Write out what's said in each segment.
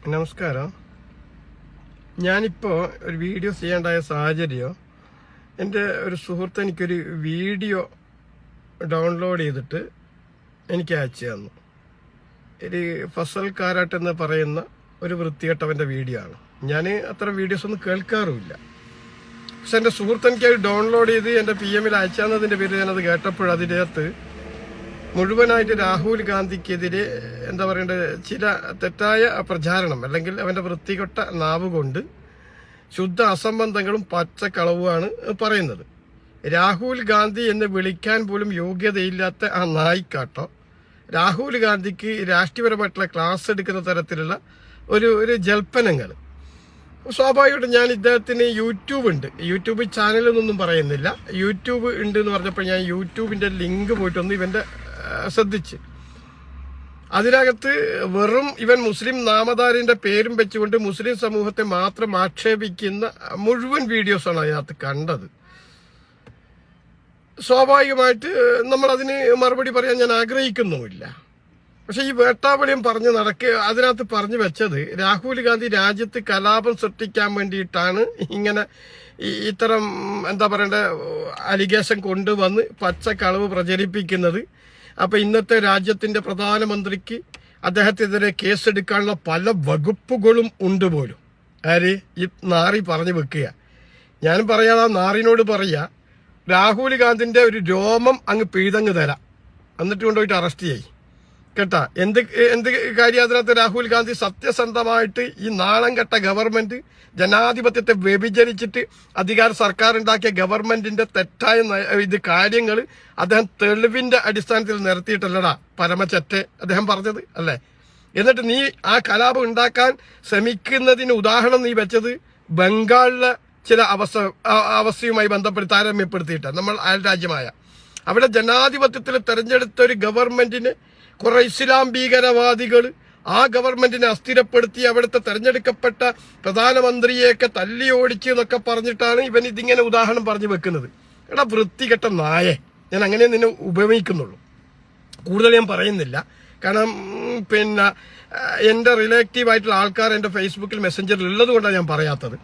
നമസ്കാരം. ഞാനിപ്പോൾ ഒരു വീഡിയോ ചെയ്യേണ്ടായ സാഹചര്യം, എൻ്റെ ഒരു സുഹൃത്ത് എനിക്കൊരു വീഡിയോ ഡൗൺലോഡ് ചെയ്തിട്ട് എനിക്ക് അയച്ചു തന്നു. ഒരു ഫസൽ കാരാട്ട് എന്ന് പറയുന്ന ഒരു വൃത്തികെട്ടവൻ്റെ വീഡിയോ ആണ്. ഞാൻ അത്തരം വീഡിയോസ് ഒന്നും കേൾക്കാറുമില്ല. പക്ഷെ എൻ്റെ സുഹൃത്ത് എനിക്ക് അത് ഡൗൺലോഡ് ചെയ്ത് എൻ്റെ PM-ൽ അയച്ചു തന്നതിൻ്റെ പേര് ഞാനത് കേട്ടപ്പോൾ അതിനകത്ത് മുഴുവനായിട്ട് രാഹുൽ ഗാന്ധിക്കെതിരെ എന്താ പറയേണ്ടത്, ചില തെറ്റായ പ്രചാരണം അല്ലെങ്കിൽ അവന്റെ വൃത്തികെട്ട നാവ് കൊണ്ട് ശുദ്ധ അസംബന്ധങ്ങളും പച്ചക്കളവുമാണ് പറയുന്നത്. രാഹുൽ ഗാന്ധി എന്ന് വിളിക്കാൻ പോലും യോഗ്യതയില്ലാത്ത ആ നായിക്കാട്ടോ രാഹുൽ ഗാന്ധിക്ക് രാഷ്ട്രീയപരമായിട്ടുള്ള ക്ലാസ് എടുക്കുന്ന തരത്തിലുള്ള ഒരു ജൽപ്പനങ്ങൾ. സ്വാഭാവികമായിട്ടും ഞാൻ ഇദ്ദേഹത്തിന് യൂട്യൂബ് ചാനലൊന്നും പറയുന്നില്ല, യൂട്യൂബ് ഉണ്ട് എന്ന് പറഞ്ഞപ്പോൾ ഞാൻ യൂട്യൂബിന്റെ ലിങ്ക് പോയിട്ടൊന്ന് ഇവന്റെ ശ്രദ്ധിച്ച്, അതിനകത്ത് വെറും ഇവൻ മുസ്ലിം നാമധാരിന്റെ പേരും വെച്ചുകൊണ്ട് മുസ്ലിം സമൂഹത്തെ മാത്രം ആക്ഷേപിക്കുന്ന മുഴുവൻ വീഡിയോസാണ് അതിനകത്ത് കണ്ടത്. സ്വാഭാവികമായിട്ട് നമ്മൾ അതിന് മറുപടി പറയാൻ ഞാൻ ആഗ്രഹിക്കുന്നുമില്ല. പക്ഷെ ഈ വേട്ടാവളിയും അതിനകത്ത് പറഞ്ഞു വെച്ചത് രാഹുൽ ഗാന്ധി രാജ്യത്ത് കലാപം സൃഷ്ടിക്കാൻ വേണ്ടിയിട്ടാണ് ഇങ്ങനെ ഇത്തരം എന്താ പറയണ്ട അലിഗേഷൻ കൊണ്ടുവന്ന് പച്ചക്കളവ് പ്രചരിപ്പിക്കുന്നത്. അപ്പൊ ഇന്നത്തെ രാജ്യത്തിന്റെ പ്രധാനമന്ത്രിക്ക് അദ്ദേഹത്തിനെതിരെ കേസെടുക്കാനുള്ള പല വകുപ്പുകളും ഉണ്ട് പോലും. ആര് ഈ നാറി പറഞ്ഞു വെക്കുക. ഞാൻ പറയാതെ നാറിനോട് പറയാ, രാഹുൽ ഗാന്ധിന്റെ ഒരു രോമം അങ്ങ് പിഴുതങ്ങ് തരാം, എന്നിട്ട് കൊണ്ടുപോയിട്ട് അറസ്റ്റ് ചെയ്യും കേട്ടാ. എന്ത് കാര്യം അതിനകത്ത് രാഹുൽ ഗാന്ധി സത്യസന്ധമായിട്ട് ഈ നാണം കെട്ട ഗവൺമെന്റ് ജനാധിപത്യത്തെ വ്യഭിചരിച്ചിട്ട് സർക്കാർ ഉണ്ടാക്കിയ ഗവൺമെന്റിന്റെ തെറ്റായ കാര്യങ്ങൾ അദ്ദേഹം തെളിവിന്റെ അടിസ്ഥാനത്തിൽ നിരത്തിയിട്ടല്ലടാ പരമചറ്റെ അദ്ദേഹം പറഞ്ഞത് അല്ലേ. എന്നിട്ട് നീ ആ കലാപം ഉണ്ടാക്കാൻ ശ്രമിക്കുന്നതിന് ഉദാഹരണം നീ വെച്ചത് ബംഗാളിലെ ചില അവസ്ഥയുമായി ബന്ധപ്പെട്ട് താരതമ്യപ്പെടുത്തിയിട്ട് നമ്മൾ അയൽരാജ്യമായ അവിടെ ജനാധിപത്യത്തിൽ തെരഞ്ഞെടുത്ത ഒരു ഗവൺമെന്റിന് കുറെ ഇസ്ലാം ഭീകരവാദികൾ ആ ഗവൺമെന്റിനെ അസ്ഥിരപ്പെടുത്തി അവിടുത്തെ തെരഞ്ഞെടുക്കപ്പെട്ട പ്രധാനമന്ത്രിയെയൊക്കെ തല്ലി ഓടിച്ച് എന്നൊക്കെ പറഞ്ഞിട്ടാണ് ഇവൻ ഇതിങ്ങനെ ഉദാഹരണം പറഞ്ഞു വെക്കുന്നത്. എടാ വൃത്തികെട്ട നായെ, ഞാൻ അങ്ങനെ നിന്നെ ഉപയോഗിക്കുന്നുള്ളൂ, കൂടുതൽ ഞാൻ പറയുന്നില്ല. കാരണം എന്റെ റിലേറ്റീവ് ആയിട്ടുള്ള ആൾക്കാർ എന്റെ ഫേസ്ബുക്കിൽ മെസ്സഞ്ചറിൽ ഉള്ളത് കൊണ്ടാണ് ഞാൻ പറയാത്തത്.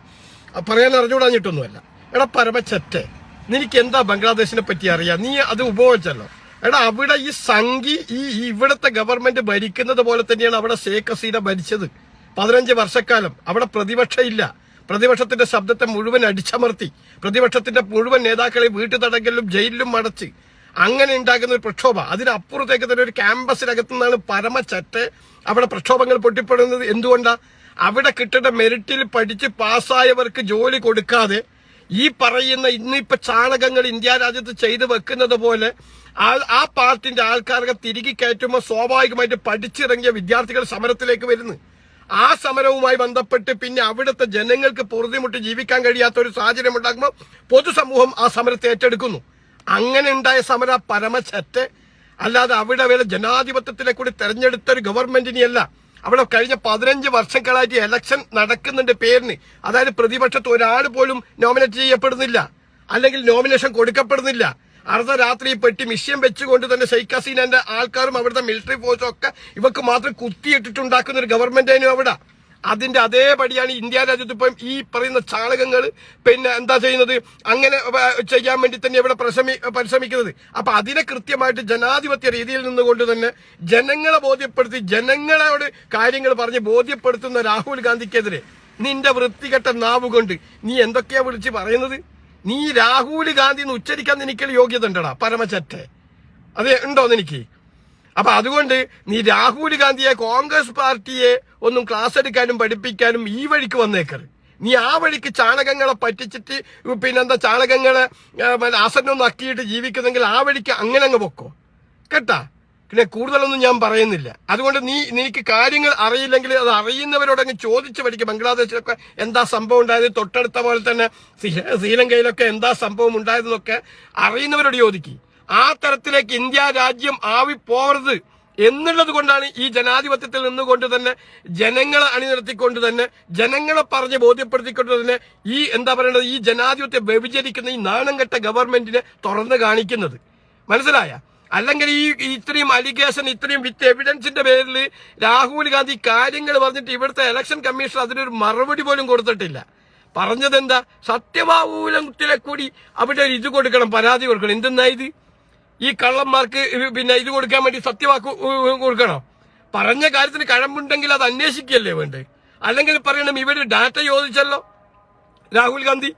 പറയാൻ അറിഞ്ഞുകൂടാഞ്ഞിട്ടൊന്നുമല്ല. എടാ പരമച്ചറ്റെ, നിനക്ക് എന്താ ബംഗ്ലാദേശിനെ പറ്റി അറിയാം? നീ അത് ഉപയോഗിച്ചല്ലോ. എടാ അവിടെ ഈ സംഘി ഇവിടുത്തെ ഗവൺമെന്റ് ഭരിക്കുന്നത് പോലെ തന്നെയാണ് അവിടെ ഷേഖ് ഹസീന ഭരിച്ചത് 15 വർഷക്കാലം. അവിടെ പ്രതിപക്ഷം ഇല്ല. പ്രതിപക്ഷത്തിന്റെ ശബ്ദത്തെ മുഴുവൻ അടിച്ചമർത്തി, പ്രതിപക്ഷത്തിന്റെ മുഴുവൻ നേതാക്കളെ വീട്ടുതടങ്കലിലും ജയിലിലും അടച്ച് അങ്ങനെ ഉണ്ടാക്കുന്ന ഒരു പ്രക്ഷോഭം. അതിനപ്പുറത്തേക്ക് തന്നെ ഒരു ക്യാമ്പസിനകത്തു നിന്നാണ് പരമച്ചറ്റെ അവിടെ പ്രക്ഷോഭങ്ങൾ പൊട്ടിപ്പെടുന്നത്. എന്തുകൊണ്ടാ? അവിടെ കിട്ടേണ്ട മെറിറ്റിൽ പഠിച്ച് പാസ്സായവർക്ക് ജോലി കൊടുക്കാതെ ഈ പറയുന്ന ഇന്നിപ്പോ ചാണകങ്ങൾ ഇന്ത്യ രാജ്യത്ത് ചെയ്തു വെക്കുന്നത് പോലെ ആ പാർട്ടിന്റെ ആൾക്കാർക്ക് തിരികെ കയറ്റുമ്പോൾ സ്വാഭാവികമായിട്ട് പഠിച്ചിറങ്ങിയ വിദ്യാർത്ഥികൾ സമരത്തിലേക്ക് വരുന്നു. ആ സമരവുമായി ബന്ധപ്പെട്ട് പിന്നെ അവിടുത്തെ ജനങ്ങൾക്ക് പൊറുതിമുട്ടി ജീവിക്കാൻ കഴിയാത്ത ഒരു സാഹചര്യം ഉണ്ടാകുമ്പോൾ പൊതുസമൂഹം ആ സമരത്തെ ഏറ്റെടുക്കുന്നു. അങ്ങനെ ഉണ്ടായ സമര പരമച്ചറ്റെ, അല്ലാതെ അവിടെ വേറെ ജനാധിപത്യത്തിലെ കൂടി തെരഞ്ഞെടുത്ത ഒരു ഗവൺമെന്റിനെയല്ല. അവിടെ കഴിഞ്ഞ 15 വർഷങ്ങളായിട്ട് ഇലക്ഷൻ നടക്കുന്നുണ്ട് പേരിന്. അതായത് പ്രതിപക്ഷത്ത് ഒരാൾ പോലും നോമിനേറ്റ് ചെയ്യപ്പെടുന്നില്ല, അല്ലെങ്കിൽ നോമിനേഷൻ കൊടുക്കപ്പെടുന്നില്ല. അർദ്ധരാത്രി പെട്ടി മിഷ്യം വെച്ചുകൊണ്ട് തന്നെ ഷെയ്ഖ് ഹസീനന്റെ ആൾക്കാരും അവിടുത്തെ മിലിറ്ററി ഫോഴ്സും ഒക്കെ ഇവർക്ക് മാത്രം കുത്തിയിട്ടിട്ടുണ്ടാക്കുന്ന ഒരു ഗവൺമെന്റായിരുന്നു അവിടെ. അതിന്റെ അതേപടിയാണ് ഇന്ത്യ രാജ്യത്ത് ഇപ്പം ഈ പറയുന്ന ചാണകങ്ങൾ എന്താ ചെയ്യുന്നത്, അങ്ങനെ ചെയ്യാൻ വേണ്ടി തന്നെ ഇവിടെ പരിശ്രമിക്കുന്നത്. അപ്പൊ അതിനെ കൃത്യമായിട്ട് ജനാധിപത്യ രീതിയിൽ നിന്നുകൊണ്ട് തന്നെ ജനങ്ങളെ ബോധ്യപ്പെടുത്തി, ജനങ്ങളോട് കാര്യങ്ങൾ പറഞ്ഞ് ബോധ്യപ്പെടുത്തുന്ന രാഹുൽ ഗാന്ധിക്കെതിരെ നിന്റെ വൃത്തികെട്ട നാവ് കൊണ്ട് നീ എന്തൊക്കെയാ വിളിച്ച് പറയുന്നത്? നീ രാഹുൽ ഗാന്ധി എന്ന് ഉച്ചരിക്കാൻ നിനക്ക് യോഗ്യത ഉണ്ടടാ പരമച്ചറ്റെ? അത് ഉണ്ടോ നിനക്ക്? അപ്പൊ അതുകൊണ്ട് നീ രാഹുൽ ഗാന്ധിയെ, കോൺഗ്രസ് പാർട്ടിയെ ഒന്നും ക്ലാസ് എടുക്കാനും പഠിപ്പിക്കാനും ഈ വഴിക്ക് വന്നേക്കരുത്. നീ ആ വഴിക്ക് ചാണകങ്ങളെ പറ്റിച്ചിട്ട് ചാണകങ്ങളെ ആസനം നക്കിയിട്ട് ജീവിക്കുന്നെങ്കിൽ ആ വഴിക്ക് അങ്ങനെ അങ്ങ് പൊക്കോ കേട്ടാ. പിന്നെ കൂടുതലൊന്നും ഞാൻ പറയുന്നില്ല. അതുകൊണ്ട് നിനക്ക് കാര്യങ്ങൾ അറിയില്ലെങ്കിൽ അത് അറിയുന്നവരോടങ്ങ് ചോദിച്ചു പഠിക്കും. ബംഗ്ലാദേശിലൊക്കെ എന്താ സംഭവം ഉണ്ടായത്, തൊട്ടടുത്ത പോലെ തന്നെ ശ്രീലങ്കയിലൊക്കെ എന്താ സംഭവം ഉണ്ടായതെന്നൊക്കെ അറിയുന്നവരോട് ചോദിക്കും. ആ തരത്തിലേക്ക് ഇന്ത്യ രാജ്യം ആവിപ്പോവരുത് എന്നുള്ളത് കൊണ്ടാണ് ഈ ജനാധിപത്യത്തിൽ നിന്നുകൊണ്ട് തന്നെ ജനങ്ങളെ അണിനിർത്തിക്കൊണ്ട് തന്നെ ജനങ്ങളെ പറഞ്ഞ് ബോധ്യപ്പെടുത്തിക്കൊണ്ട് തന്നെ ഈ ജനാധിപത്യം വ്യഭിചരിക്കുന്ന ഈ നാണം കെട്ട ഗവൺമെന്റിനെ തുറന്നു കാണിക്കുന്നത്. മനസ്സിലായ? അല്ലെങ്കിൽ ഈ ഇത്രയും അലിഗേഷൻ, ഇത്രയും വിത്ത് എവിഡൻസിന്റെ പേരിൽ രാഹുൽ ഗാന്ധി കാര്യങ്ങൾ പറഞ്ഞിട്ട് ഇവിടുത്തെ ഇലക്ഷൻ കമ്മീഷൻ അതിനൊരു മറുപടി പോലും കൊടുത്തിട്ടില്ല. പറഞ്ഞതെന്താ? സത്യവാങ്മൂലത്തിലെ കൂടി അവിടെ ഒരു ഇത് കൊടുക്കണം, പരാതി കൊടുക്കണം. എന്തെന്നാ ഇത്? ഈ കള്ളന്മാർക്ക് പിന്നെ ഇത് കൊടുക്കാൻ വേണ്ടി സത്യവാക്ക് കൊടുക്കണോ? പറഞ്ഞ കാര്യത്തിന് കഴമ്പുണ്ടെങ്കിൽ അത് അന്വേഷിക്കുകയല്ലേ വേണ്ടത്? അല്ലെങ്കിൽ പറയണം ഇവര് ഡാറ്റ ചോദിച്ചല്ലോ, രാഹുൽ ഗാന്ധി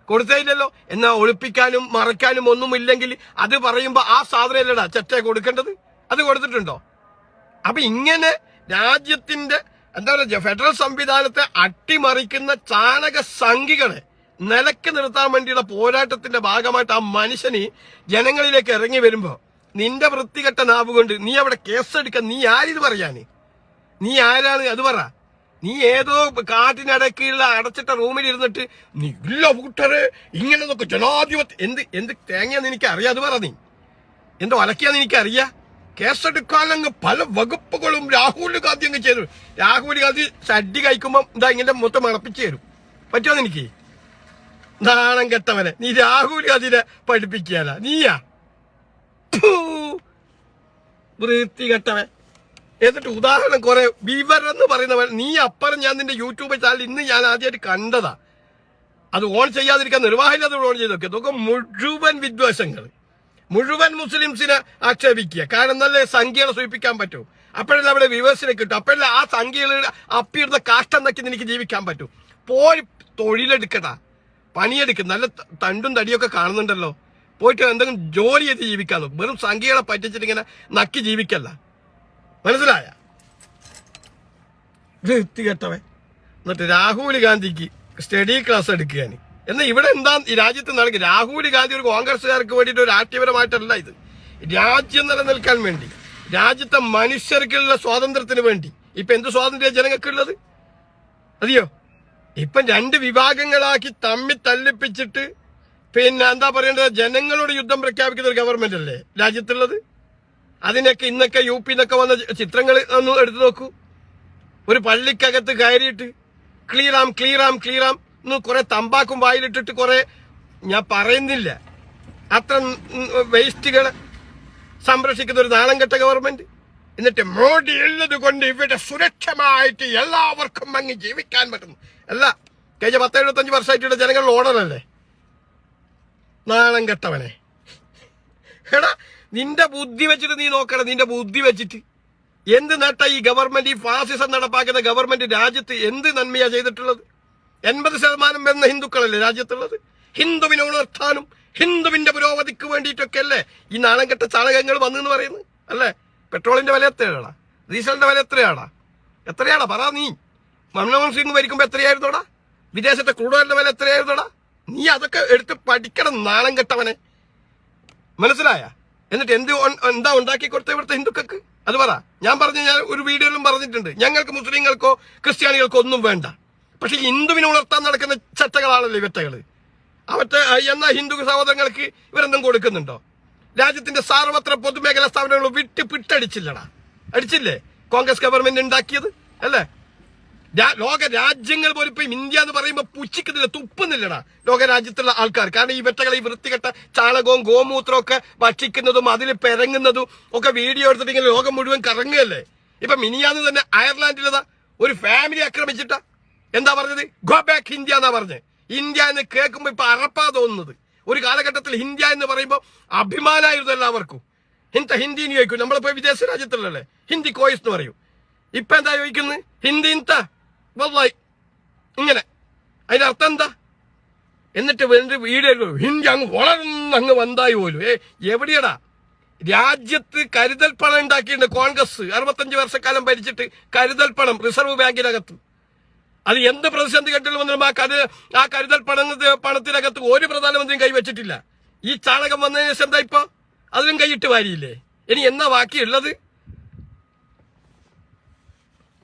കൊടുത്തേയില്ലല്ലോ. എന്നാ ഒളിപ്പിക്കാനും മറയ്ക്കാനും ഒന്നുമില്ലെങ്കിൽ അത് പറയുമ്പോ ആ സാധനമല്ലടാ ചെറ്റ കൊടുക്കേണ്ടത്, അത് കൊടുത്തിട്ടുണ്ടോ? അപ്പൊ ഇങ്ങനെ രാജ്യത്തിന്റെ എന്താ പറയുക, ഫെഡറൽ സംവിധാനത്തെ അട്ടിമറിക്കുന്ന ചാണക സംഘികളെ നിലക്ക് നിർത്താൻ വേണ്ടിയുള്ള പോരാട്ടത്തിന്റെ ഭാഗമായിട്ട് ആ മനുഷ്യന് ജനങ്ങളിലേക്ക് ഇറങ്ങി വരുമ്പോ നിന്റെ വൃത്തികെട്ട നാവ് കൊണ്ട് നീ അവിടെ കേസെടുക്കാൻ നീ ആരിത് പറയാന്? നീ ആരാണ് അത് പറ. നീ ഏതോ കാട്ടിനടക്കിയുള്ള അടച്ചിട്ട റൂമിൽ ഇരുന്നിട്ട് നീ ഇല്ല കൂട്ടരെ ഇങ്ങനെ നോക്ക് ജനാധിപത്യം എന്ത് തേങ്ങയാന്ന് എനിക്ക് അറിയാം. അത് പറ. നീ എന്തോ അലക്കിയാന്ന് എനിക്കറിയാം. കേസെടുക്കാനങ്ങ് പല വകുപ്പുകളും രാഹുൽ ഗാന്ധി അങ്ങ് ചെയ്തു. രാഹുൽ ഗാന്ധി സഡ്ഡി കഴിക്കുമ്പോ ഇതാ ഇങ്ങനെ മൊത്തം മണപ്പിച്ചു തരും. പറ്റുമോ എനിക്ക്? നാണം കെട്ടവനെ, നീ രാഹുൽ ഗാന്ധിനെ പഠിപ്പിക്കാനാ നീയാ? വൃത്തി കെട്ടവൻ. എന്നിട്ട് ഉദാഹരണം കുറെ വിവരം എന്ന് പറയുന്നവൻ നീ. അപ്പുറം ഞാൻ നിന്റെ യൂട്യൂബ് ചാനൽ ഇന്ന് ഞാൻ ആദ്യമായിട്ട് കണ്ടതാ. അത് ഓൺ ചെയ്യാതിരിക്കാൻ നിർവാഹമില്ലാതെ ഓൺ ചെയ്ത് നോക്കിയത്. അതൊക്കെ മുഴുവൻ വിദ്വേഷങ്ങൾ, മുഴുവൻ മുസ്ലിംസിനെ ആക്ഷേപിക്കുക. കാരണം നല്ല സംഖ്യകളെ സൂചിപ്പിക്കാൻ പറ്റൂ. അപ്പോഴല്ലേ അവിടെ വ്യൂവേഴ്സിനെ കിട്ടും. അപ്പോഴല്ലേ ആ സംഖ്യകളുടെ അപ്പിടുന്ന കാഷ്ടം നക്കി നിനക്ക് ജീവിക്കാൻ പറ്റും. പോയി തൊഴിലെടുക്കട്ടാ, പണിയെടുക്കും. നല്ല തണ്ടും തടിയൊക്കെ കാണുന്നുണ്ടല്ലോ, പോയിട്ട് എന്തെങ്കിലും ജോലി ചെയ്ത് ജീവിക്കാന്ന്. വെറും സംഖ്യകളെ പറ്റിച്ചിട്ട് ഇങ്ങനെ നക്കി ജീവിക്കല്ല. മനസ്സിലായ? വൃത്തികെട്ടവൻ. എന്നിട്ട് രാഹുൽ ഗാന്ധിക്ക് സ്റ്റഡി ക്ലാസ് എടുക്കുകയാണ്. എന്നാൽ ഇവിടെ എന്താ ഈ രാജ്യത്ത് നടക്കുക? രാഹുൽ ഗാന്ധി ഒരു കോൺഗ്രസ്സുകാർക്ക് വേണ്ടിയിട്ട് ഒരു രാഷ്ട്രീയപരമായിട്ടല്ല ഇത്. രാജ്യം നിലനിൽക്കാൻ വേണ്ടി, രാജ്യത്തെ മനുഷ്യർക്കുള്ള സ്വാതന്ത്ര്യത്തിന് വേണ്ടി. ഇപ്പൊ എന്ത് സ്വാതന്ത്ര്യം ജനങ്ങൾക്കുള്ളത്? അറിയോ? ഇപ്പം രണ്ട് വിഭാഗങ്ങളാക്കി തമ്മിൽ തല്ലിപ്പിച്ചിട്ട് പിന്നെ എന്താ പറയേണ്ടത്, ജനങ്ങളോട് യുദ്ധം പ്രഖ്യാപിക്കുന്ന ഒരു ഗവൺമെന്റ് അല്ലേ രാജ്യത്തുള്ളത്. അതിനൊക്കെ ഇന്നൊക്കെ യു പിന്നൊക്കെ വന്ന ചിത്രങ്ങൾ ഒന്ന് എടുത്തു നോക്കൂ. ഒരു പള്ളിക്കകത്ത് കയറിയിട്ട് ക്ലീറാം എന്ന് കുറെ തമ്പാക്കും വായിലിട്ടിട്ട് കുറെ, ഞാൻ പറയുന്നില്ല, അത്ര വേസ്റ്റുകളെ സംരക്ഷിക്കുന്ന ഒരു നാണം കെട്ട ഗവൺമെന്റ്. എന്നിട്ട് മോഡി ഉള്ളത് കൊണ്ട് ഇവിടെ സുരക്ഷമായിട്ട് എല്ലാവർക്കും അങ്ങ് ജീവിക്കാൻ പറ്റുന്നു. അല്ല, കഴിഞ്ഞ 10-75 വർഷമായിട്ടുള്ള ജനങ്ങൾ ഓർഡറല്ലേ? നാണം കെട്ടവനെ. എടാ, നിന്റെ ബുദ്ധി വെച്ചിട്ട് നീ നോക്കണം. നിന്റെ ബുദ്ധി വെച്ചിട്ട് എന്ത് നേട്ട ഈ ഗവൺമെന്റ്, ഈ ഫാസിസം നടപ്പാക്കുന്ന ഗവൺമെന്റ് രാജ്യത്ത് എന്ത് നന്മയാ ചെയ്തിട്ടുള്ളത്? 80% വരുന്ന ഹിന്ദുക്കളല്ലേ രാജ്യത്തുള്ളത്? ഹിന്ദുവിനെ ഉണർത്താനും ഹിന്ദുവിന്റെ പുരോഗതിക്ക് വേണ്ടിയിട്ടൊക്കെ അല്ലേ ഈ നാണം കെട്ട ചാണകങ്ങൾ വന്നെന്ന് പറയുന്നത് അല്ലേ? പെട്രോളിന്റെ വില എത്രയാടാ? ഡീസലിന്റെ വില എത്രയാടാ പറ നീ. മൻമോഹൻ സിംഗ് ഭരിക്കുമ്പോ എത്രയായിരുന്നോടാ? വിദേശത്തെ ക്രൂഡ് ഓയിലിന്റെ വില എത്രയായിരുന്നോടാ? നീ അതൊക്കെ എടുത്ത് പഠിക്കണം, നാണം കെട്ടവനെ. മനസ്സിലായ? എന്നിട്ട് എന്താ ഉണ്ടാക്കി കൊടുത്ത ഇവിടുത്തെ ഹിന്ദുക്കൾക്ക്? അത് പറ. ഞാൻ ഒരു വീഡിയോയിലും പറഞ്ഞിട്ടുണ്ട്, ഞങ്ങൾക്ക് മുസ്ലിങ്ങൾക്കോ ക്രിസ്ത്യാനികൾക്കോ ഒന്നും വേണ്ട. പക്ഷെ ഹിന്ദുവിനെ ഉണർത്താൻ നടക്കുന്ന ചട്ടകളാണല്ലോ ഇവറ്റകള്. എന്നാ ഹിന്ദു സഹോദരങ്ങൾക്ക് ഇവരെന്തും കൊടുക്കുന്നുണ്ടോ? രാജ്യത്തിന്റെ സാർവത്ര പൊതുമേഖലാ സ്ഥാപനങ്ങൾ പിട്ടടിച്ചില്ലടാ. അടിച്ചില്ലേ കോൺഗ്രസ് ഗവൺമെന്റ് ഉണ്ടാക്കിയത് അല്ലേ? ലോക രാജ്യങ്ങൾ പോലും ഇപ്പൊ ഇന്ത്യ എന്ന് പറയുമ്പോ പുച്ഛിക്കുന്നില്ല, തുപ്പുന്നില്ലടാ ലോക രാജ്യത്തുള്ള ആൾക്കാർ. കാരണം ഈ വെട്ടകളെ ഈ വൃത്തികെട്ട ചാണകവും ഗോമൂത്രവും ഒക്കെ ഭക്ഷിക്കുന്നതും അതിൽ പെരങ്ങുന്നതും ഒക്കെ വീഡിയോ എടുത്തിട്ട് ഇങ്ങനെ ലോകം മുഴുവൻ കറങ്ങുകയല്ലേ. ഇപ്പൊ മിനിയാന്ന് തന്നെ അയർലാൻഡിലതാ ഒരു ഫാമിലി ആക്രമിച്ചിട്ടാ എന്താ പറഞ്ഞത്? ഗോ ബാക്ക് ഇന്ത്യ എന്നാ പറഞ്ഞത്. ഇന്ത്യ എന്ന് കേൾക്കുമ്പോ ഇപ്പൊ അറപ്പാ തോന്നുന്നത്. ഒരു കാലഘട്ടത്തിൽ ഇന്ത്യ എന്ന് പറയുമ്പോൾ അഭിമാനമായിരുന്നു എല്ലാവർക്കും. ഹിന്ദി ചോദിക്കും, നമ്മളിപ്പോ വിദേശ രാജ്യത്തുള്ളല്ലേ ഹിന്ദി കോയ്സ് എന്ന് പറയും. ഇപ്പൊ എന്താ ചോദിക്കുന്നത്? ഹിന്ദി വല്ലായി ഇങ്ങനെ. അതിന്റെ അർത്ഥം എന്താ? എന്നിട്ട് വീഡിയോ ഹിന്ദി അങ്ങ് വളർന്നങ്ങ് വന്നായി പോലും. എവിടെയടാ? രാജ്യത്ത് കരുതൽ പണം ഉണ്ടാക്കിയിട്ടുണ്ട് കോൺഗ്രസ്. 65 വർഷക്കാലം ഭരിച്ചിട്ട് കരുതൽ പണം റിസർവ് ബാങ്കിനകത്ത്. അത് എന്ത് പ്രതിസന്ധി ഘട്ടത്തിൽ വന്നാലും ആ കരുതൽ പണത്തിനകത്ത് ഒരു പ്രധാനമന്ത്രിയും കൈവച്ചിട്ടില്ല. ഈ ചാണകം വന്നതിന് ശേഷം എന്താ ഇപ്പൊ അതിലും കൈയിട്ട് വാരിയില്ലേ? ഇനി എന്നാ ബാക്കിയുള്ളത്?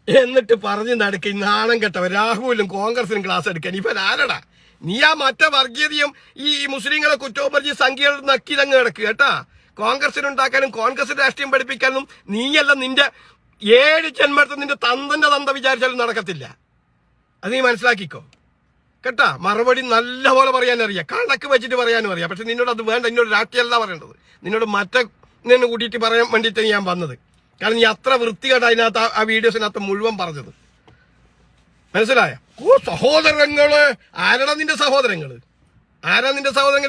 എന്നിട്ട് പറഞ്ഞു നടക്ക ഈ നാണം കെട്ടവൻ രാഹുലും കോൺഗ്രസിനും ക്ലാസ് എടുക്കാൻ. ഇവൻ ആരടാ? നീ ആ മറ്റേ വർഗീയതയും ഈ മുസ്ലിങ്ങളെ കുറ്റവും പറഞ്ഞ് സംഖ്യകൾ നക്കി തങ്ങ് കിടക്കുക കേട്ടാ. കോൺഗ്രസിനുണ്ടാക്കാനും കോൺഗ്രസ് രാഷ്ട്രീയം പഠിപ്പിക്കാനും നീയല്ല, നിന്റെ 7 ജന്മത്തിൽ നിന്റെ തന്തന്റെ തന്ത വിചാരിച്ചാലും നടക്കത്തില്ല. അത് നീ മനസ്സിലാക്കിക്കോ കേട്ടാ. മറുപടി നല്ല പോലെ പറയാനറിയാം, കണക്ക് വെച്ചിട്ട് പറയാനും അറിയാം. പക്ഷെ നിന്നോട് അത് വേണ്ട. നിന്നോട് രാഷ്ട്രീയമല്ല പറയേണ്ടത്, നിന്നോട് മറ്റേ നിന്ന് കൂട്ടിയിട്ട് പറയാൻ വേണ്ടിയിട്ട് ഞാൻ വന്നത്. കാരണം നീ അത്ര വൃത്തികേട്ട അതിനകത്ത് ആ വീഡിയോസിനകത്ത് മുഴുവൻ പറഞ്ഞത്. മനസ്സിലായ? ഓ സഹോദരങ്ങള്, ആരാ നിന്റെ സഹോദരങ്ങള്?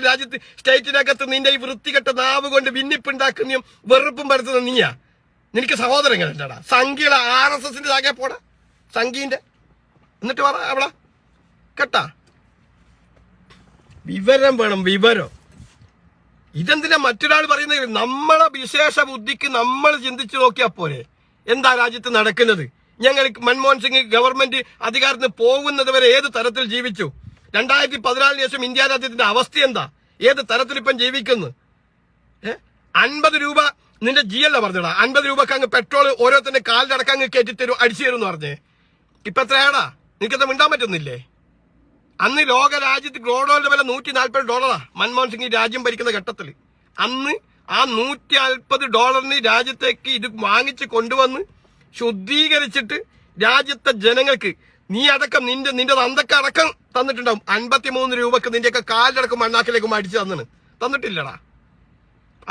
രാജ്യത്ത് സ്റ്റേറ്റിനകത്ത് നിന്റെ ഈ വൃത്തികെട്ട നാവ് കൊണ്ട് ഭിന്നിപ്പുണ്ടാക്കുന്നതും വെറുപ്പും പരത്തുന്ന നീയാ. നിനക്ക് സഹോദരങ്ങൾ എന്താടാ? സംഘിയുടെ RSSന്റെ താകെ പോടാ, സംഘീന്റെ. എന്നിട്ട് പറ അവളാ കേട്ടാ, വിവരം വേണം, വിവരം. ഇതെന്തിനാ മറ്റൊരാൾ പറയുന്നത്? നമ്മളെ വിശേഷ ബുദ്ധിക്ക് നമ്മൾ ചിന്തിച്ചു നോക്കിയാ പോരെ എന്താ രാജ്യത്ത് നടക്കുന്നത്. ഞങ്ങൾ മൻമോഹൻ സിംഗ് ഗവൺമെന്റ് അധികാരത്തിന് പോകുന്നത് വരെ ഏത് തരത്തിൽ ജീവിച്ചു? 2014 ശേഷം ഇന്ത്യ രാജ്യത്തിന്റെ അവസ്ഥ എന്താ? ഏത് തരത്തിൽ ഇപ്പം ജീവിക്കുന്നു? 50 രൂപ നിന്റെ GL പറഞ്ഞടാ, 50 രൂപക്ക് അങ്ങ് പെട്രോൾ ഓരോരുത്തരുടെ കാലിലടക്കം അങ്ങ് കയറ്റിത്തരും, അടിച്ചു തരും എന്ന് പറഞ്ഞേ. ഇപ്പൊ എത്രയാടാ? നിനക്കത് മിണ്ടാൻ പറ്റുന്നില്ലേ? അന്ന് ലോക രാജ്യത്ത് ക്രൂഡ് വില $140 മൻമോഹൻ സിംഗ് രാജ്യം ഭരിക്കുന്ന ഘട്ടത്തിൽ. അന്ന് ആ $140 രാജ്യത്തേക്ക് ഇത് വാങ്ങിച്ച് കൊണ്ടുവന്ന് ശുദ്ധീകരിച്ചിട്ട് രാജ്യത്തെ ജനങ്ങൾക്ക് നീ അടക്കം നിന്റെ തന്തക്ക് അടക്കം തന്നിട്ടുണ്ടാവും. 53 രൂപക്ക് നിന്റെയൊക്കെ കാലിലടക്കം മണ്ണാക്കിലേക്ക് അടിച്ചു തന്നിട്ടില്ലടാ.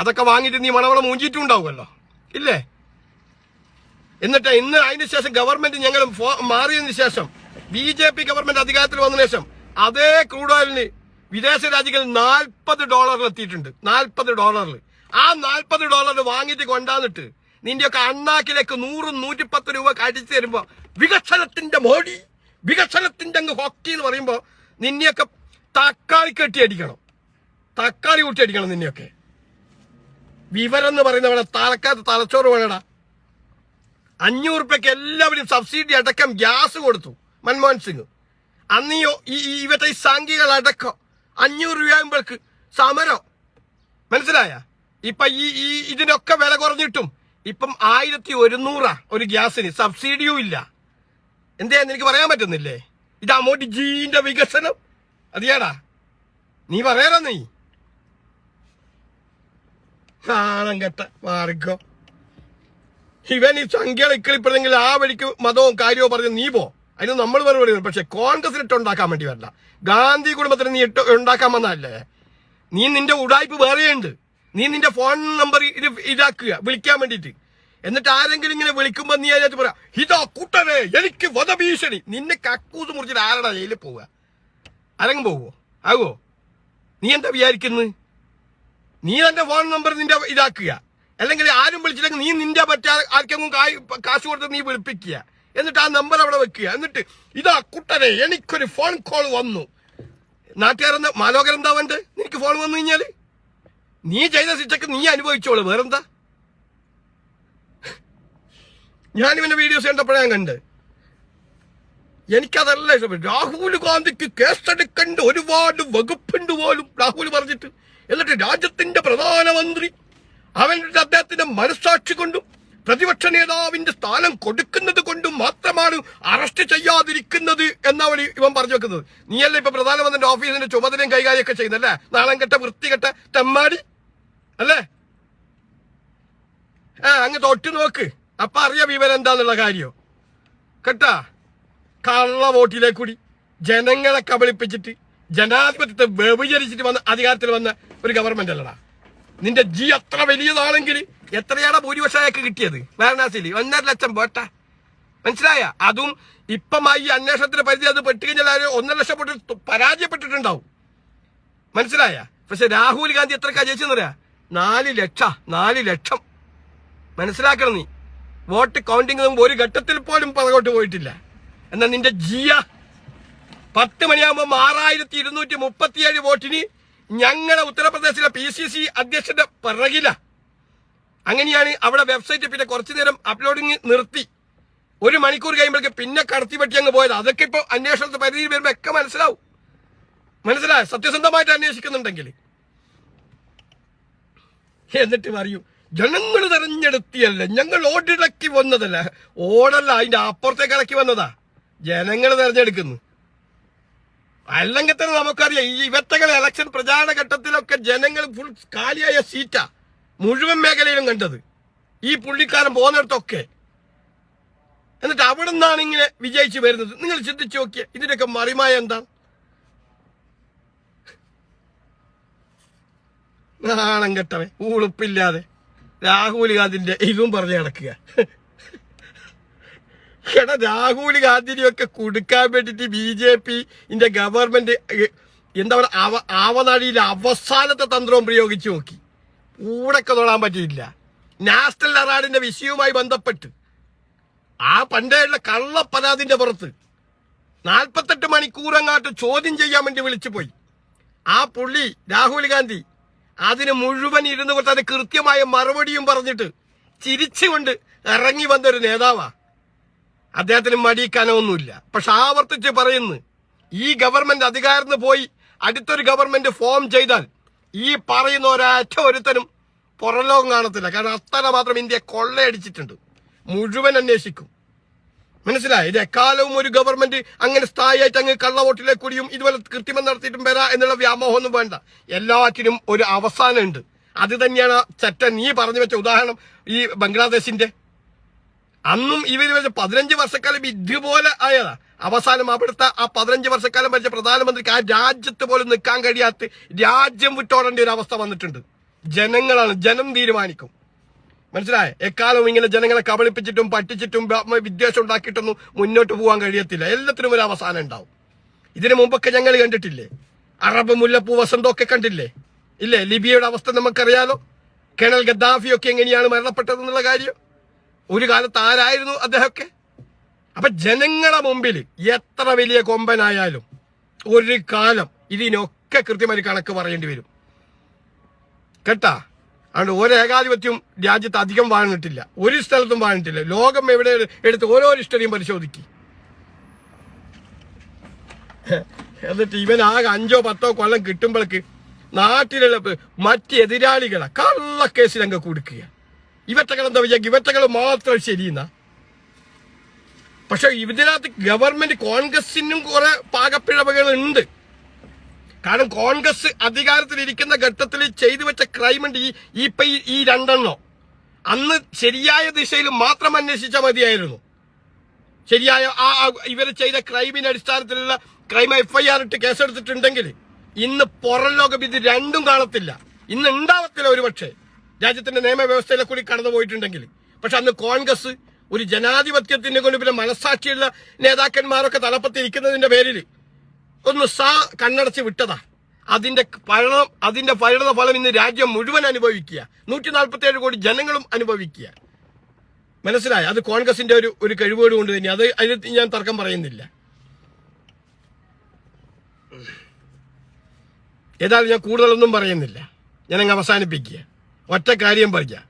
അതൊക്കെ വാങ്ങിയിട്ട് നീ മണവളം മൂഞ്ചിയിട്ടുണ്ടാവുമല്ലോ, ഇല്ലേ? എന്നിട്ട് ഇന്ന് അതിന് ശേഷം ഗവൺമെന്റ് ഞങ്ങൾ മാറിയതിനു ശേഷം BJP ഗവൺമെന്റ് അധികാരത്തിൽ വന്നതിന് ശേഷം അതേ ക്രൂഡ് ഓയിലിന് വിദേശ രാജ്യങ്ങളിൽ $40 എത്തിയിട്ടുണ്ട്. $40. ആ $40 വാങ്ങിയിട്ട് കൊണ്ടാന്നിട്ട് നിന്റെയൊക്കെ അണ്ണാക്കിലേക്ക് 100-110 രൂപ അടിച്ചു തരുമ്പോ വികസനത്തിന്റെ മോഡി, വികസനത്തിന്റെ അങ്ങ് ഹോക്കി എന്ന് പറയുമ്പോ നിന്നെയൊക്കെ തക്കാളി കെട്ടി അടിക്കണം, തക്കാളി കൂട്ടി അടിക്കണം നിന്നെയൊക്കെ. വിവരം എന്ന് പറയുന്നവടെ തലച്ചോറ് വേണടാ. 500 രൂപയ്ക്ക് എല്ലാവരും സബ്സിഡി അടക്കം ഗ്യാസ് കൊടുത്തു മൻമോഹൻ സിംഗ്. അന്ന് ഇവത്തെ ഈ സംഘികളടക്കം 500 രൂപയാകുമ്പോഴേക്ക് സമരം. മനസ്സിലായ? ഇപ്പൊ ഇതിനൊക്കെ വില കുറഞ്ഞിട്ടും ഇപ്പം 1100 ഒരു ഗ്യാസിന്, സബ്സിഡിയും ഇല്ല. എന്തേ നിനക്ക് പറയാൻ പറ്റുന്നില്ലേ? ഇതാ മോഡിജിന്റെ വികസനം. അതിയാടാ നീ പറയാറാ. നീ നാണം കെട്ട മാർഗം. ഇവൻ ഈ സംഖ്യകൾ ഇക്കളിപ്പെടുന്നെങ്കിൽ ആ വഴിക്ക് മതവും കാര്യവും പറഞ്ഞ് നീ പോ, അതിന് നമ്മൾ മറുപടി. പക്ഷെ കോൺഗ്രസിന് ഇട്ടുണ്ടാക്കാൻ വേണ്ടി വരണ്ട, ഗാന്ധി കുടുംബത്തിന് നീ ഉണ്ടാക്കാൻ വന്നതല്ലേ. നീ നിന്റെ ഉടായ്പ് വേറെയുണ്ട്. നീ നിന്റെ ഫോൺ നമ്പർ ഇതാക്കുക വിളിക്കാൻ വേണ്ടിയിട്ട്. എന്നിട്ട് ആരെങ്കിലും ഇങ്ങനെ വിളിക്കുമ്പോ നീ അതിനകത്ത് പറയാ, ഇതാ കൂട്ടരെ എനിക്ക് വധഭീഷണി. നിന്നെ കക്കൂസ് മുറിച്ചിട്ട് ആരടാ ജയിലിൽ പോവുക? ആരെങ്കിലും പോവോ? ആവോ? നീ എന്താ വിചാരിക്കുന്നത്? നീ തന്റെ ഫോൺ നമ്പർ നിന്റെ ഇതാക്കുക, അല്ലെങ്കിൽ ആരും വിളിച്ചില്ലെങ്കിൽ നീ നിന്റെ ആർക്കെങ്കിലും കാശ് കൊടുത്ത് നീ വിളിപ്പിക്കുക. എന്നിട്ട് ആ നമ്പർ അവിടെ വെക്കുക. എന്നിട്ട് ഇതാ കുട്ടനെ എനിക്കൊരു ഫോൺ കോൾ വന്നു. നാട്ടുകാരെന്താ മാലോകരെന്താ വേണ്ടത്? നിനക്ക് ഫോൺ വന്നു കഴിഞ്ഞാല് നീ ചെയ്ത ശിക്ഷക്ക് നീ അനുഭവിച്ചോളൂ, വേറെന്താ? ഞാനിവന്റെ വീഡിയോസ് കണ്ടപ്പോഴാണ് കണ്ട്, എനിക്കതല്ല ഇഷ്ടപ്പെട്ടു. രാഹുൽ ഗാന്ധിക്ക് കേസെടുക്കേണ്ട ഒരുപാട് വകുപ്പുണ്ട് പോലും രാഹുൽ പറഞ്ഞിട്ട്. എന്നിട്ട് രാജ്യത്തിന്റെ പ്രധാനമന്ത്രി അവന്റെ അദ്ദേഹത്തിന്റെ മനസ്സാക്ഷി കൊണ്ടും പ്രതിപക്ഷ നേതാവിന്റെ സ്ഥാനം കൊടുക്കുന്നത് കൊണ്ടും മാത്രമാണ് അറസ്റ്റ് ചെയ്യാതിരിക്കുന്നത് എന്നവൻ ഇവൻ പറഞ്ഞു വെക്കുന്നത്. നീയല്ലേ ഇപ്പൊ പ്രധാനമന്ത്രിയുടെ ഓഫീസിന്റെ ചുമതലയും കൈകാര്യമൊക്കെ ചെയ്യുന്നല്ലേ? നാളം കെട്ട വൃത്തികെട്ട തെമ്മാടി അല്ലേ? അങ്ങ് തൊട്ട് നോക്ക്, അപ്പൊ അറിയാം വിവരം എന്താന്നുള്ള കാര്യം കേട്ടാ. കള്ള വോട്ടിലേക്ക് കൂടി ജനങ്ങളെ കബളിപ്പിച്ചിട്ട് ജനാധിപത്യത്തെ വ്യഭിചരിച്ചിട്ട് വന്ന അധികാരത്തിൽ വന്ന ഒരു ഗവൺമെന്റ് അല്ലടാ നിന്റെ. അത്ര വലിയതാണെങ്കിൽ എത്രയാണ് ഭൂരിപക്ഷമൊക്കെ കിട്ടിയത് വാരണാസിയിൽ? 1.5 ലക്ഷം വോട്ടാ. മനസ്സിലായ? അതും ഇപ്പം ഈ അന്വേഷണത്തിന്റെ പരിധി അത് പെട്ടുകഴിഞ്ഞാൽ 1.5 ലക്ഷം വോട്ട് പരാജയപ്പെട്ടിട്ടുണ്ടാവും. മനസ്സിലായ? പക്ഷെ രാഹുൽ ഗാന്ധി എത്രക്കാ ജയിച്ചെന്നറിയാ? 4 ലക്ഷം. മനസ്സിലാക്കണം നീ. വോട്ട് കൗണ്ടിങ് ഒരു ഘട്ടത്തിൽ പോലും പുറകോട്ട് പോയിട്ടില്ല. എന്നാൽ നിന്റെ 10 മണിയാകുമ്പോൾ 6237 വോട്ടിന് ഞങ്ങളുടെ ഉത്തർപ്രദേശിലെ PCC അധ്യക്ഷന്റെ പിറകില. അങ്ങനെയാണ് അവിടെ വെബ്സൈറ്റ് പിന്നെ കുറച്ചു നേരം അപ്ലോഡിങ് നിർത്തി. 1 മണിക്കൂർ കഴിയുമ്പോഴേക്ക് പിന്നെ കടത്തി പറ്റി അങ്ങ് പോയത്. അതൊക്കെ ഇപ്പൊ അന്വേഷണത്തെ പരിധിയിൽ വരുമ്പോ ഒക്കെ മനസ്സിലാവും. മനസ്സിലായ? സത്യസന്ധമായിട്ട് അന്വേഷിക്കുന്നുണ്ടെങ്കിൽ. എന്നിട്ട് പറയൂ ജനങ്ങൾ തെരഞ്ഞെടുത്തിയല്ല, ഞങ്ങൾ ഓടിടക്കി വന്നതല്ല. ഓടല്ല, അതിന്റെ അപ്പുറത്തേക്ക് ഇറക്കി വന്നതാ. ജനങ്ങൾ തെരഞ്ഞെടുക്കുന്നു. അല്ലെങ്കിൽ തന്നെ നമുക്കറിയാം ഈ ഇവറ്റകളെ ഇലക്ഷൻ പ്രചാരണ ഘട്ടത്തിലൊക്കെ ജനങ്ങൾ ഫുൾ കാലിയായ സീറ്റാ മുഴുവൻ മേഖലയിലും കണ്ടത്, ഈ പുള്ളിക്കാരൻ പോകുന്നിടത്തൊക്കെ. എന്നിട്ട് അവിടെ നിന്നാണ് ഇങ്ങനെ വിജയിച്ചു വരുന്നത്. നിങ്ങൾ ചിന്തിച്ചു നോക്കിയ ഇതിന്റെയൊക്കെ മറിമായ എന്താ? നാണം കെട്ടവൻ, ഊളുപ്പില്ലാതെ. രാഹുൽ ഗാന്ധിന്റെ ഇതും പറഞ്ഞു കിടക്കുക. എടാ രാഹുൽ ഗാന്ധിനെയൊക്കെ കൊടുക്കാൻ വേണ്ടിട്ട് BJP ഗവൺമെന്റ് എന്താ പറയുക ആവനാഴിയിലെ അവസാനത്തെ തന്ത്രവും പ്രയോഗിച്ചു നോക്കി. കൂടൊക്കെ തൊടാൻ പറ്റിയില്ല. നാഷണൽ അവാർഡിന്റെ വിഷയവുമായി ബന്ധപ്പെട്ട് ആ പണ്ടേയുള്ള കള്ളപ്പരാതിന്റെ പുറത്ത് 48 മണിക്കൂറങ്ങാട്ട് ചോദ്യം ചെയ്യാൻ വേണ്ടി വിളിച്ചു പോയി. ആ പുള്ളി രാഹുൽ ഗാന്ധി അതിന് മുഴുവൻ ഇരുന്നു കൊണ്ട് അത് കൃത്യമായ മറുപടിയും പറഞ്ഞിട്ട് ചിരിച്ചുകൊണ്ട് ഇറങ്ങി വന്നൊരു നേതാവാ. അദ്ദേഹത്തിന് മടിക്കാനൊന്നുമില്ല. പക്ഷെ ആവർത്തിച്ച് പറയുന്നു, ഈ ഗവൺമെന്റ് അധികാരത്തിന് പോയി അടുത്തൊരു ഗവൺമെന്റ് ഫോം ചെയ്താൽ ഈ പറയുന്ന ഒരൊറ്റ ഒരുത്തനും പുറലോകം കാണത്തില്ല. കാരണം അത്രമാത്രം ഇന്ത്യ കൊള്ളയടിച്ചിട്ടുണ്ട്. മുഴുവൻ അന്വേഷിക്കും. മനസ്സിലായി? ഇത് എക്കാലവും ഒരു ഗവൺമെന്റ് അങ്ങനെ സ്ഥായിയായിട്ട് അങ്ങ് കള്ളവോട്ടിലേക്ക് കൂടിയും ഇതുപോലെ കൃത്രിമം നടത്തിയിട്ടും വരാ എന്നുള്ള വ്യാമോഹമൊന്നും വേണ്ട. എല്ലാറ്റിനും ഒരു അവസാനമുണ്ട്. അത് തന്നെയാണ് നീ പറഞ്ഞു വെച്ച ഉദാഹരണം ഈ ബംഗ്ലാദേശിന്റെ. അന്നും ഇവര് വെച്ച 15 വർഷക്കാലം ഇതുപോലെ ആയതാ. അവസാനം അവിടുത്തെ ആ 15 വർഷക്കാലം ഭരിച്ച പ്രധാനമന്ത്രിക്ക് ആ രാജ്യത്ത് പോലും നിൽക്കാൻ കഴിയാത്ത രാജ്യം വിട്ടോടേണ്ട ഒരു അവസ്ഥ വന്നിട്ടുണ്ട്. ജനങ്ങളാണ്, ജനം തീരുമാനിക്കും. മനസ്സിലായ? എക്കാലവും ഇങ്ങനെ ജനങ്ങളെ കബളിപ്പിച്ചിട്ടും പറ്റിച്ചിട്ടും വിദ്വേഷം ഉണ്ടാക്കിയിട്ടൊന്നും മുന്നോട്ട് പോകാൻ കഴിയത്തില്ല. എല്ലാത്തിനും ഒരു അവസാനം ഉണ്ടാവും. ഇതിനു മുമ്പൊക്കെ ഞങ്ങൾ കണ്ടിട്ടില്ലേ? അറബ് മുല്ലപ്പൂ വസന്തമൊക്കെ കണ്ടില്ലേ? ഇല്ലേ? ലിബിയയുടെ അവസ്ഥ നമുക്കറിയാലോ. കേണൽ ഗദ്ദാഫിയൊക്കെ എങ്ങനെയാണ് മരണപ്പെട്ടതെന്നുള്ള കാര്യം. ഒരു കാലത്ത് ആരായിരുന്നു അദ്ദേഹമൊക്കെ? അപ്പൊ ജനങ്ങളെ മുമ്പിൽ എത്ര വലിയ കൊമ്പനായാലും ഒരു കാലം ഇതിനൊക്കെ കൃത്യമായി കണക്ക് പറയേണ്ടി വരും. കേട്ടാ? അതുകൊണ്ട് ഒരേകാധിപത്യവും രാജ്യത്ത് അധികം വാണിട്ടില്ല. ഒരു സ്ഥലത്തും വാണിട്ടില്ല. ലോകം എവിടെ എടുത്ത് ഓരോ ഹിസ്റ്ററിയും പരിശോധിക്കും. എന്നിട്ട് ഇവൻ ആകെ 5-10 കൊല്ലം കിട്ടുമ്പോഴേക്ക് നാട്ടിലുള്ള മറ്റ് എതിരാളികളെ കള്ളക്കേസിലങ്ങ് കൊടുക്കുക. ഇവറ്റകൾ എന്താ വിചാരിക്കുക? ഇവറ്റകൾ മാത്രം ശരിയെന്നാ. പക്ഷെ ഇതിനകത്ത് ഗവൺമെന്റ് കോൺഗ്രസിനും കുറെ പാകപ്പിഴവുകൾ ഉണ്ട്. കാരണം കോൺഗ്രസ് അധികാരത്തിലിരിക്കുന്ന ഘട്ടത്തിൽ ചെയ്തു വെച്ച ക്രൈമുണ്ട്. ഈ 2 അന്ന് ശരിയായ ദിശയിൽ മാത്രം അന്വേഷിച്ചാൽ മതിയായിരുന്നു. ശരിയായ ഇവർ ചെയ്ത ക്രൈമിന്റെ അടിസ്ഥാനത്തിലുള്ള ക്രൈം FIR ഇട്ട് കേസെടുത്തിട്ടുണ്ടെങ്കിൽ ഇന്ന് പുറം ലോകം ഇത് രണ്ടും കാണത്തില്ല. ഇന്ന് ഉണ്ടാവത്തില്ല ഒരുപക്ഷെ, രാജ്യത്തിന്റെ നിയമവ്യവസ്ഥയിലെ കൂടി കടന്നു പോയിട്ടുണ്ടെങ്കിൽ. പക്ഷെ അന്ന് കോൺഗ്രസ് ഒരു ജനാധിപത്യത്തിന്റെ കൊണ്ട് പിന്നെ മനസാക്ഷിയുള്ള നേതാക്കന്മാരൊക്കെ തലപ്പത്തിരിക്കുന്നതിന്റെ പേരിൽ ഒന്ന് കണ്ണടച്ച് വിട്ടതാ. അതിന്റെ പരിണത ഫലം ഇന്ന് രാജ്യം മുഴുവൻ അനുഭവിക്കുക. 147 കോടി ജനങ്ങളും അനുഭവിക്കുക. മനസ്സിലായി? അത് കോൺഗ്രസിന്റെ ഒരു കഴിവുകേട് കൊണ്ട് തന്നെ. അതിൽ ഞാൻ തർക്കം പറയുന്നില്ല. ഏതായാലും ഞാൻ കൂടുതലൊന്നും പറയുന്നില്ല. ഞാനങ്ങ് അവസാനിപ്പിക്കുക. ഒറ്റ കാര്യം പറയാം.